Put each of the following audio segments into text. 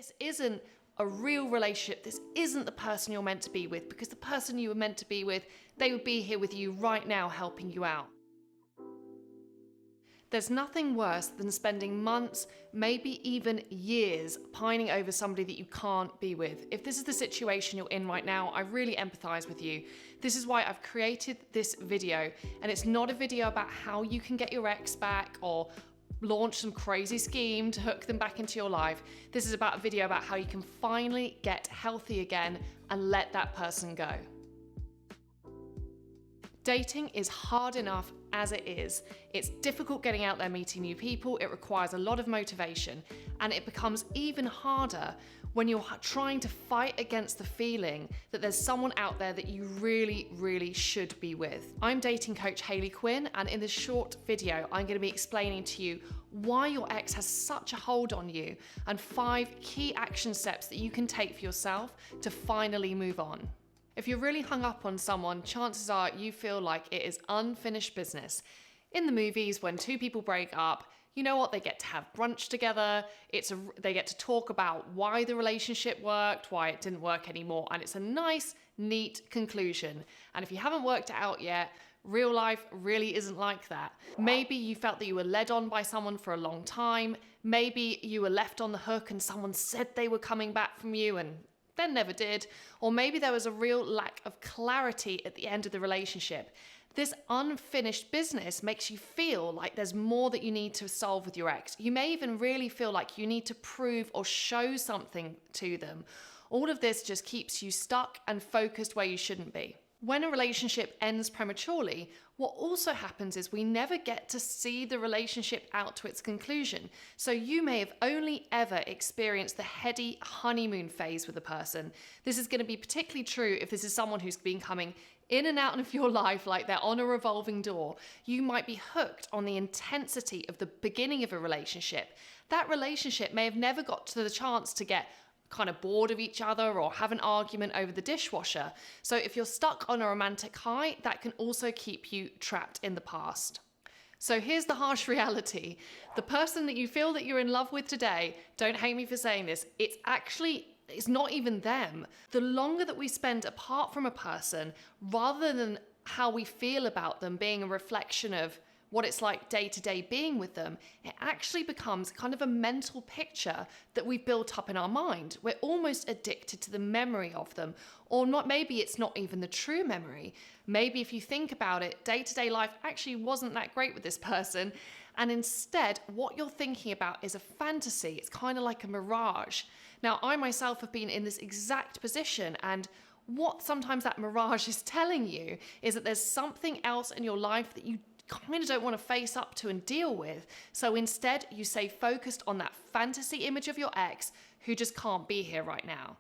this isn't a real relationship, this isn't the person you're meant to be with, because the person you were meant to be with, they would be here with you right now helping you out. There's nothing worse than spending months, maybe even years, pining over somebody that you can't be with. If this is the situation you're in right now, I really empathize with you. This is why I've created this video, and it's not a video about how you can get your ex back or launch some crazy scheme to hook them back into your life. This is about a video about how you can finally get healthy again and let that person go. Dating is hard enough as it is. It's difficult getting out there meeting new people, it requires a lot of motivation, and it becomes even harder when you're trying to fight against the feeling that there's someone out there that you really should be with. I'm dating coach Hayley Quinn, and in this short video, I'm going to be explaining to you why your ex has such a hold on you and 5 key action steps that you can take for yourself to finally move on. If you're really hung up on someone, chances are you feel like it is unfinished business. In the movies, when 2 people break up, you know what? They get to have brunch together. They get to talk about why the relationship worked, why it didn't work anymore, and it's a nice, neat conclusion. And if you haven't worked it out yet, real life really isn't like that. Maybe you felt that you were led on by someone for a long time. Maybe you were left on the hook and someone said they were coming back from you and then never did, or maybe there was a real lack of clarity at the end of the relationship. This unfinished business makes you feel like there's more that you need to solve with your ex. You may even really feel like you need to prove or show something to them. All of this just keeps you stuck and focused where you shouldn't be. When a relationship ends prematurely, what also happens is we never get to see the relationship out to its conclusion. So you may have only ever experienced the heady honeymoon phase with a person. This is going to be particularly true if this is someone who's been coming in and out of your life like they're on a revolving door. You might be hooked on the intensity of the beginning of a relationship. That relationship may have never got to the chance to get kind of bored of each other or have an argument over the dishwasher. So if you're stuck on a romantic high, that can also keep you trapped in the past. So here's the harsh reality. The person that you feel that you're in love with today, don't hate me for saying this, it's not even them. The longer that we spend apart from a person, rather than how we feel about them being a reflection of what it's like day to day being with them, it actually becomes kind of a mental picture that we've built up in our mind. We're almost addicted to the memory of them, or not. Maybe it's not even the true memory. Maybe if you think about it, day to day life actually wasn't that great with this person, and instead what you're thinking about is a fantasy. It's kind of like a mirage. Now, I myself have been in this exact position, and what sometimes that mirage is telling you is that there's something else in your life that you kind of don't want to face up to and deal with. So instead, you stay focused on that fantasy image of your ex who just can't be here right now.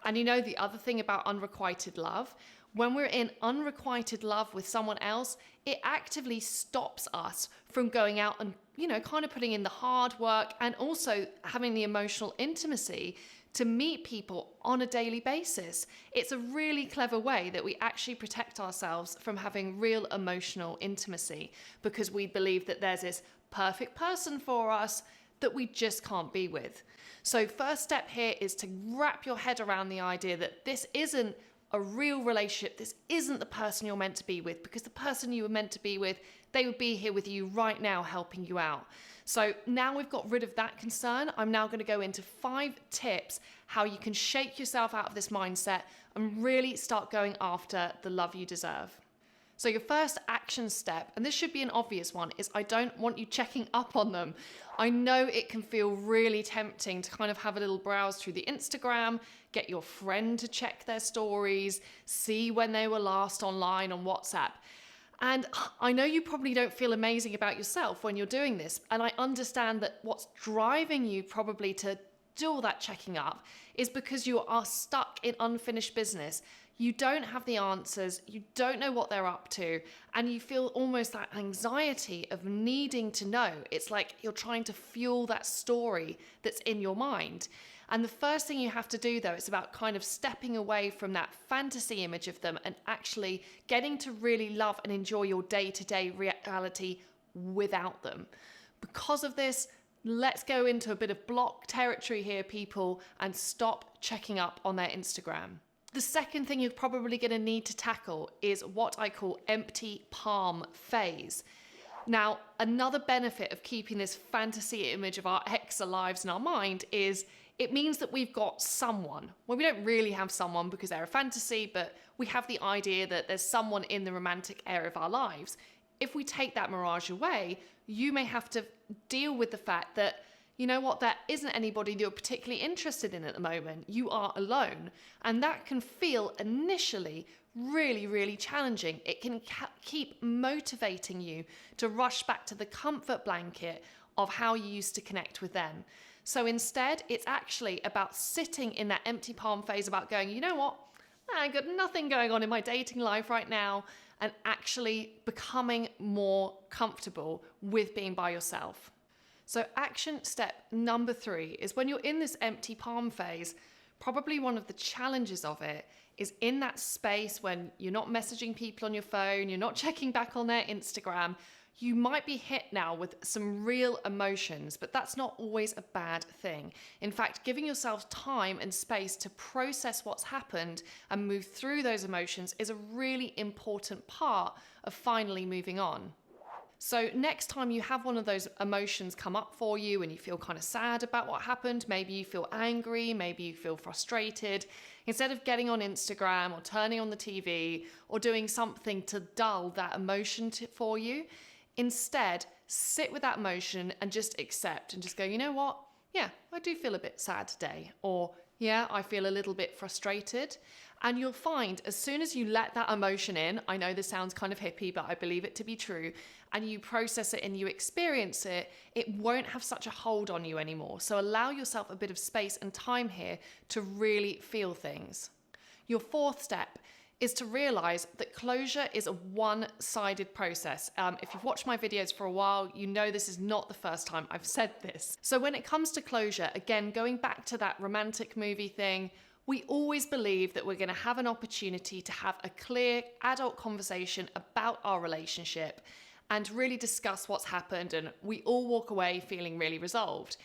And you know the other thing about unrequited love, when we're in unrequited love with someone else, it actively stops us from going out and, kind of putting in the hard work and also having the emotional intimacy to meet people on a daily basis. It's a really clever way that we actually protect ourselves from having real emotional intimacy, because we believe that there's this perfect person for us that we just can't be with. So first step here is to wrap your head around the idea that this isn't a real relationship, this isn't the person you're meant to be with, because the person you were meant to be with, they would be here with you right now helping you out. So now we've got rid of that concern, I'm now going to go into 5 tips how you can shake yourself out of this mindset and really start going after the love you deserve. So your first action step, and this should be an obvious one, is I don't want you checking up on them. I know it can feel really tempting to kind of have a little browse through the Instagram, get your friend to check their stories, see when they were last online on WhatsApp. And I know you probably don't feel amazing about yourself when you're doing this. And I understand that what's driving you probably to do all that checking up is because you are stuck in unfinished business. You don't have the answers, you don't know what they're up to, and you feel almost that anxiety of needing to know. It's like you're trying to fuel that story that's in your mind. And the first thing you have to do, though, is about kind of stepping away from that fantasy image of them and actually getting to really love and enjoy your day-to-day reality without them. Because of this, Let's go into a bit of block territory here, people, and stop checking up on their Instagram. The second thing you're probably going to need to tackle is what I call empty palm phase. Now, another benefit of keeping this fantasy image of our ex alive in our mind is it means that we've got someone. Well, we don't really have someone because they're a fantasy, but we have the idea that there's someone in the romantic area of our lives. If we take that mirage away, you may have to deal with the fact that, you know what, there isn't anybody that you're particularly interested in at the moment. You are alone. And that can feel initially really, really challenging. It can keep motivating you to rush back to the comfort blanket of how you used to connect with them. So instead, it's actually about sitting in that empty palm phase, about going, you know what, I got nothing going on in my dating life right now, and actually becoming more comfortable with being by yourself. So action step number 3 is when you're in this empty palm phase, probably one of the challenges of it is in that space when you're not messaging people on your phone, you're not checking back on their Instagram, you might be hit now with some real emotions, but that's not always a bad thing. In fact, giving yourself time and space to process what's happened and move through those emotions is a really important part of finally moving on. So next time you have one of those emotions come up for you and you feel kind of sad about what happened, maybe you feel angry, maybe you feel frustrated, instead of getting on Instagram or turning on the TV or doing something to dull that emotion for you, instead, sit with that emotion and just accept and just go, you know what? Yeah, I do feel a bit sad today. Or, yeah, I feel a little bit frustrated. And you'll find as soon as you let that emotion in, I know this sounds kind of hippie, but I believe it to be true, and you process it and you experience it, it won't have such a hold on you anymore. So allow yourself a bit of space and time here to really feel things. Your fourth step is to realize that closure is a one-sided process. If you've watched my videos for a while, you know this is not the first time I've said this. So when it comes to closure, again, going back to that romantic movie thing, we always believe that we're going to have an opportunity to have a clear adult conversation about our relationship and really discuss what's happened, and we all walk away feeling really resolved.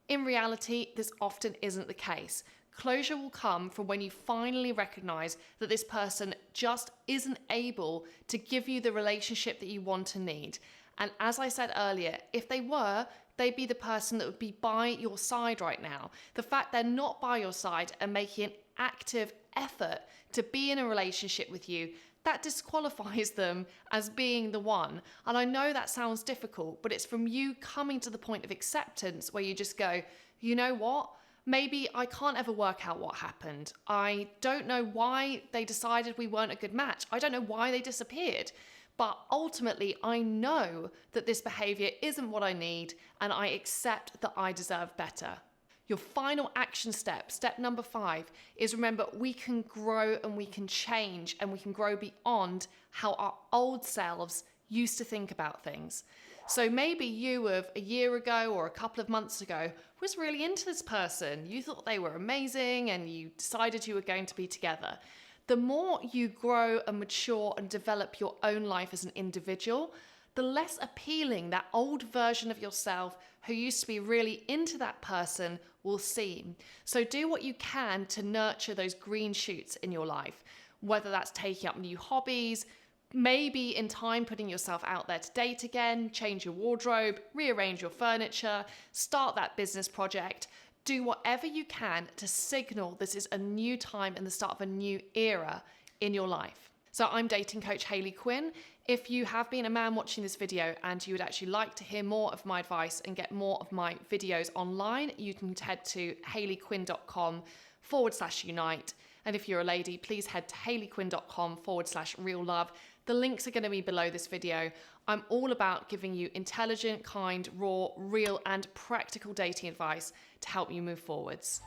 In reality, this often isn't the case. Closure will come from when you finally recognize that this person just isn't able to give you the relationship that you want and need. And as I said earlier, if they were, they'd be the person that would be by your side right now. The fact they're not by your side and making an active effort to be in a relationship with you, that disqualifies them as being the one. And I know that sounds difficult, but it's from you coming to the point of acceptance where you just go, you know what? Maybe I can't ever work out what happened. I don't know why they decided we weren't a good match. I don't know why they disappeared. But ultimately, I know that this behavior isn't what I need, and I accept that I deserve better. Your final action step, step number 5, is remember we can grow and we can change and we can grow beyond how our old selves used to think about things. So maybe you of a year ago or a couple of months ago was really into this person. You thought they were amazing and you decided you were going to be together. The more you grow and mature and develop your own life as an individual, the less appealing that old version of yourself who used to be really into that person will seem. So do what you can to nurture those green shoots in your life, whether that's taking up new hobbies, maybe in time putting yourself out there to date again, change your wardrobe, rearrange your furniture, start that business project. Do whatever you can to signal this is a new time and the start of a new era in your life. So I'm dating coach Hayley Quinn. If you have been a man watching this video and you would actually like to hear more of my advice and get more of my videos online, you can head to hayleyquinn.com/unite. And if you're a lady, please head to hayleyquinn.com/real love. The links are going to be below this video. I'm all about giving you intelligent, kind, raw, real, and practical dating advice to help you move forwards.